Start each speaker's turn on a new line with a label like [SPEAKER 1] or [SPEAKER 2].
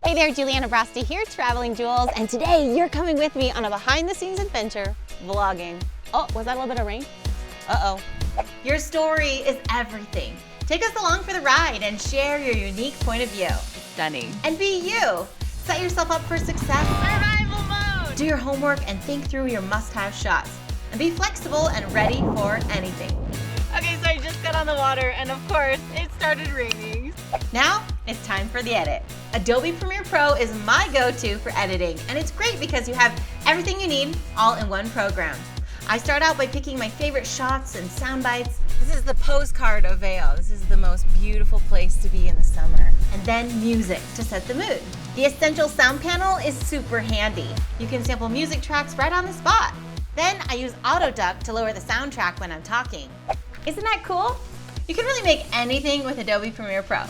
[SPEAKER 1] Hey there, Juliana Broste here, Traveling Jules, and today you're coming with me on a behind-the-scenes adventure, vlogging. Oh, was that a little bit of rain? Uh-oh.
[SPEAKER 2] Your story is everything. Take us along for the ride and share your unique point of view.
[SPEAKER 1] Stunning.
[SPEAKER 2] And be you. Set yourself up for success.
[SPEAKER 1] Survival mode!
[SPEAKER 2] Do your homework and think through your must-have shots. And be flexible and ready for anything.
[SPEAKER 1] Okay, so I just got on the water, and of course, it started raining.
[SPEAKER 2] Now, it's time for the edit. Adobe Premiere Pro is my go-to for editing, and it's great because you have everything you need all in one program. I start out by picking my favorite shots and sound bites. This is the postcard of Vail. This is the most beautiful place to be in the summer. And then music to set the mood. The Essential Sound panel is super handy. You can sample music tracks right on the spot. Then I use AutoDuck to lower the soundtrack when I'm talking. Isn't that cool? You can really make anything with Adobe Premiere Pro.